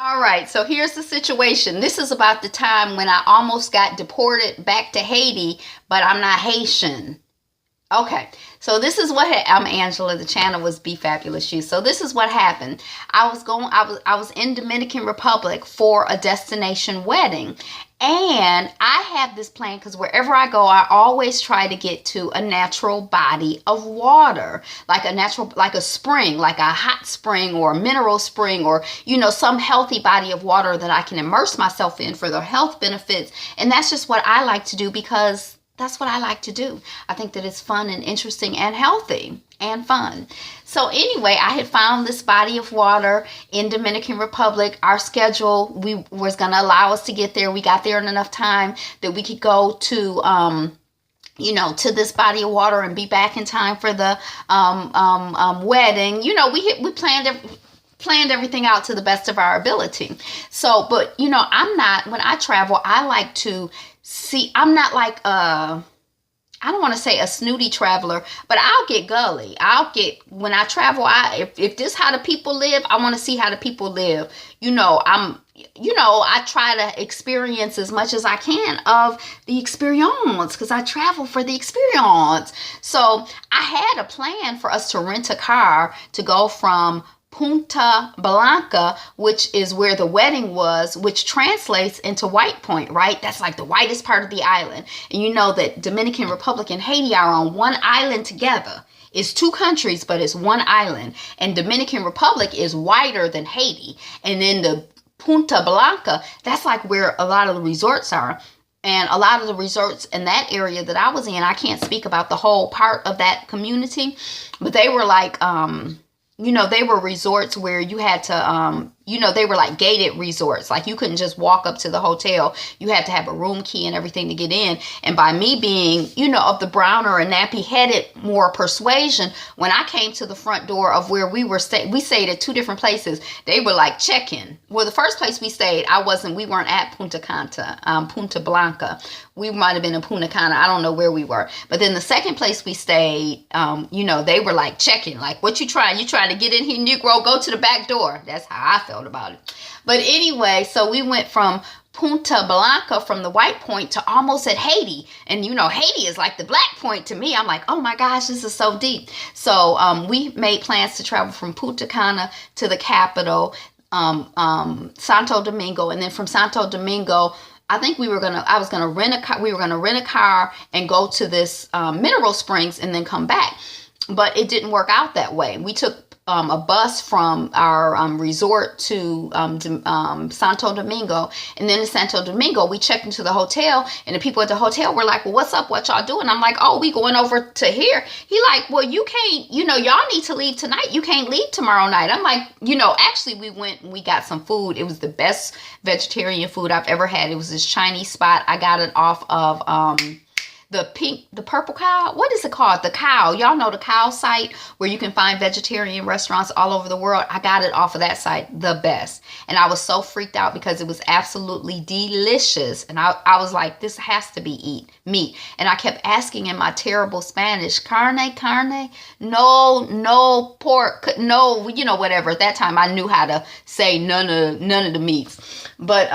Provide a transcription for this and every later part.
All right, so here's the situation. This is about the time when I almost got deported back to Haiti, but I'm not Haitian. Okay, so this is what I'm Angela. The channel was Be Fabulous You. So this is what happened. I was in Dominican Republic for a destination wedding, and I have this plan because wherever I go, I always try to get to a natural body of water, like like a spring, like a hot spring or a mineral spring, or some healthy body of water that I can immerse myself in for the health benefits. And that's just what I like to do because that's what I like to do. I think that it's fun and interesting and healthy and fun. So anyway, I had found this body of water in Dominican Republic. Our schedule was going to allow us to get there. We got there in enough time that we could go to to this body of water and be back in time for the wedding. We planned everything out to the best of our ability. So, but when I travel, I like to see. I'm not like I don't want to say a snooty traveler, but I'll get gully. When I travel, if this how the people live, I want to see how the people live. I try to experience as much as I can of the experience because I travel for the experience. So I had a plan for us to rent a car to go from Punta Blanca, which is where the wedding was, which translates into White Point, right? That's like the whitest part of the island. And you know that Dominican Republic and Haiti are on one island together. It's two countries, but it's one island. And Dominican Republic is whiter than Haiti. And then the Punta Blanca, that's like where a lot of the resorts are. And a lot of the resorts in that area that I was in, I can't speak about the whole part of that community, but they were like, they were resorts where you had to, they were like gated resorts. Like you couldn't just walk up to the hotel. You had to have a room key and everything to get in. And by me being, of the browner and nappy-headed more persuasion, when I came to the front door of where we stayed at two different places. They were like check-in. Well, the first place we stayed, we weren't at Punta Blanca. We might have been in Punta Cana. I don't know where we were. But then the second place we stayed, they were like checking. Like, what you trying? You trying to get in here, Negro? Go to the back door. That's how I felt about it. But anyway, so we went from Punta Blanca, from the White Point, to almost at Haiti. And Haiti is like the Black Point to me. I'm like, oh my gosh, this is so deep. So we made plans to travel from Punta Cana to the capital, Santo Domingo. And then from Santo Domingo, I think we were rent a car. We were gonna rent a car and go to this mineral springs and then come back. But it didn't work out that way. We took a bus from our resort to Santo Domingo. And then in Santo Domingo, we checked into the hotel, and the people at the hotel were like, well, what's up? What y'all doing? I'm like, oh, we going over to here. He like, well, you can't, y'all need to leave tonight. You can't leave tomorrow night. I'm like, actually we went and we got some food. It was the best vegetarian food I've ever had. It was this Chinese spot. I got it off of the purple cow. What is it called? The Cow. Y'all know the Cow site where you can find vegetarian restaurants all over the world. I got it off of that site. The best. And I was so freaked out because it was absolutely delicious. And I was like, this has to be meat. And I kept asking in my terrible Spanish, carne? No pork. No, whatever. At that time, I knew how to say none of the meats. But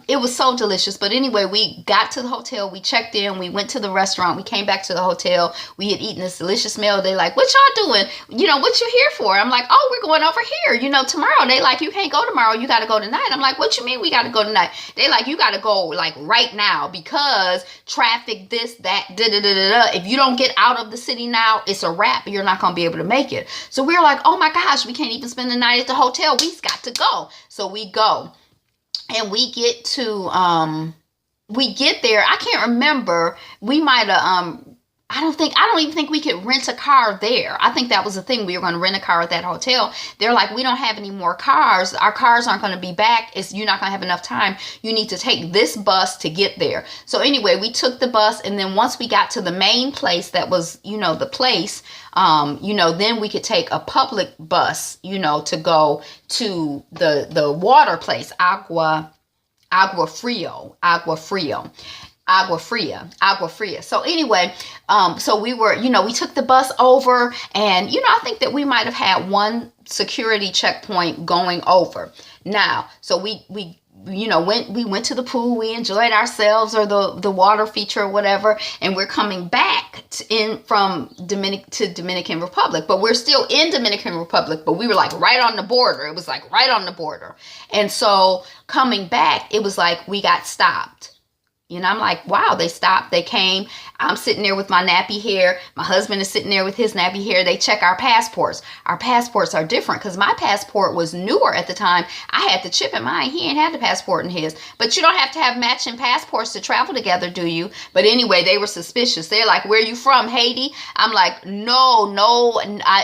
it was so delicious. But anyway, we got to the hotel. We checked in. We went to the restaurant. We came back to the hotel. We had eaten this delicious meal. They like, what y'all doing? What you here for? I'm like, oh, we're going over here. Tomorrow. They like, you can't go tomorrow. You got to go tonight. I'm like, what you mean we got to go tonight? They like, you got to go like right now because traffic, this, that, da-da-da-da-da. If you don't get out of the city now, it's a wrap. You're not going to be able to make it. So we're like, oh my gosh, we can't even spend the night at the hotel. We've got to go. So we go. And we get there. I can't remember. We might have, I don't even think we could rent a car there. I think that was the thing. We were going to rent a car at that hotel. They're like, we don't have any more cars. Our cars aren't going to be back. You're not going to have enough time. You need to take this bus to get there. So anyway, we took the bus. And then once we got to the main place that was, the place, then we could take a public bus, to go to the water place, Agua Frio. Agua Fria. So anyway, so we were, we took the bus over, and, I think that we might have had one security checkpoint going over. Now, so we went to the pool, we enjoyed ourselves, or the water feature or whatever, and we're coming back from Dominican Republic, but we're still in Dominican Republic, but we were like right on the border. It was like right on the border. And so coming back, it was like we got stopped. I'm like, wow, they stopped. They came. I'm sitting there with my nappy hair. My husband is sitting there with his nappy hair. They check our passports. Our passports are different because my passport was newer at the time. I had the chip in mine. He ain't had the passport in his. But you don't have to have matching passports to travel together, do you? But anyway, they were suspicious. They're like, where are you from, Haiti? I'm like, no,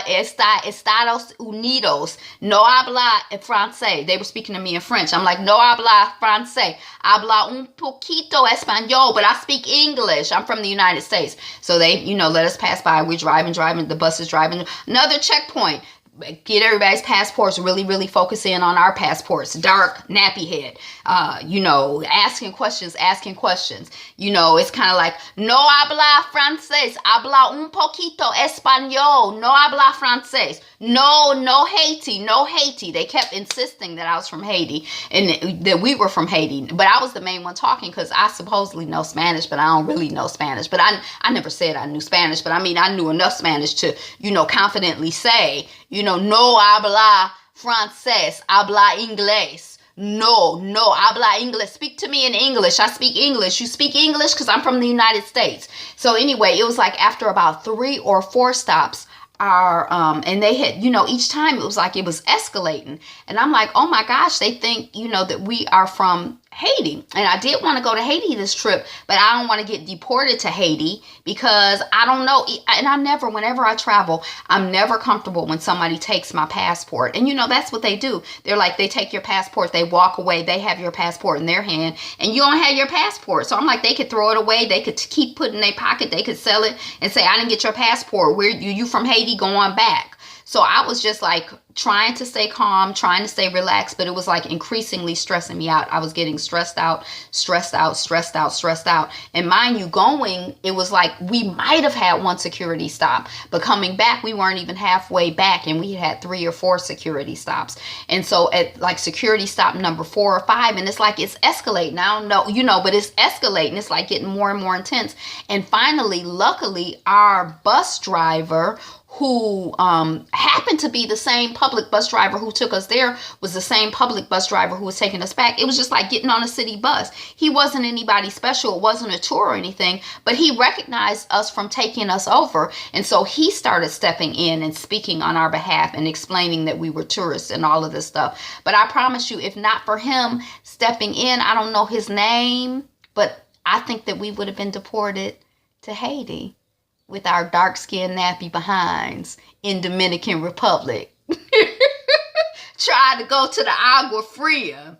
Estados Unidos. No habla francés. They were speaking to me in French. I'm like, no habla francés. Habla un poquito Espanol, but I speak English. I'm from the United States. So they, let us pass by. We're driving. The bus is driving. Another checkpoint. Get everybody's passports, really focus in on our passports. Dark, nappy head, asking questions. It's kind of like, no habla francés, habla un poquito español, no habla francés, no Haiti. They kept insisting that I was from Haiti and that we were from Haiti, but I was the main one talking because I supposedly know Spanish, but I don't really know Spanish. But I never said I knew Spanish, but I mean, I knew enough Spanish to, confidently say, no habla francés, habla inglés. No, habla inglés. Speak to me in English. I speak English. You speak English because I'm from the United States. So anyway, it was like after about 3 or 4 stops, and they had, each time it was like it was escalating. And I'm like, oh my gosh, they think, that we are from Haiti. And I did want to go to Haiti this trip, but I don't want to get deported to Haiti because I don't know. And whenever I travel, I'm never comfortable when somebody takes my passport. And that's what they do. They're like, they take your passport, they walk away, they have your passport in their hand, and you don't have your passport. So I'm like, they could throw it away, they could keep putting in their pocket, they could sell it and say, I didn't get your passport. Where you from Haiti? Go on back. So I was just like trying to stay calm, trying to stay relaxed, but it was like increasingly stressing me out. I was getting stressed out. And mind you, it was like we might have had one security stop, but coming back, we weren't even halfway back, and we had 3 or 4 security stops. And so at like security stop number 4 or 5, and it's like it's escalating. I don't know, but it's escalating. It's like getting more and more intense. And finally, luckily, our bus driver, who happened to be the same public bus driver who took us there, was the same public bus driver who was taking us back. It was just like getting on a city bus. He wasn't anybody special. It wasn't a tour or anything, but he recognized us from taking us over. And so he started stepping in and speaking on our behalf and explaining that we were tourists and all of this stuff. But I promise you, if not for him stepping in, I don't know his name, but I think that we would have been deported to Haiti with our dark-skinned nappy behinds in Dominican Republic. Tried to go to the Agua Fria.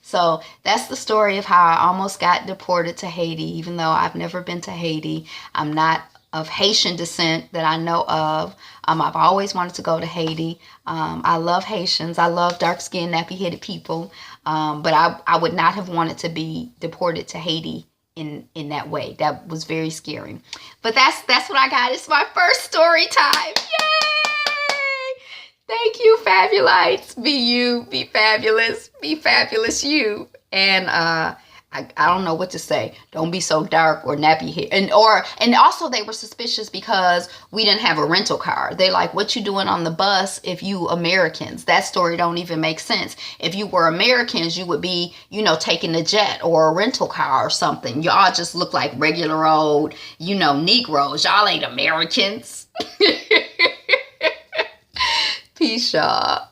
So that's the story of how I almost got deported to Haiti, even though I've never been to Haiti. I'm not of Haitian descent that I know of. I've always wanted to go to Haiti. I love Haitians. I love dark-skinned, nappy-headed people. But I would not have wanted to be deported to Haiti in that way. That was very scary. But that's what I got. It's my first story time. Yay! Thank you, Fabulites. Be you, be fabulous you. And I don't know what to say. Don't be so dark or nappy hair. And also they were suspicious because we didn't have a rental car. They like, what you doing on the bus if you Americans? That story don't even make sense. If you were Americans, you would be, taking a jet or a rental car or something. Y'all just look like regular old, Negroes. Y'all ain't Americans. Peace, y'all.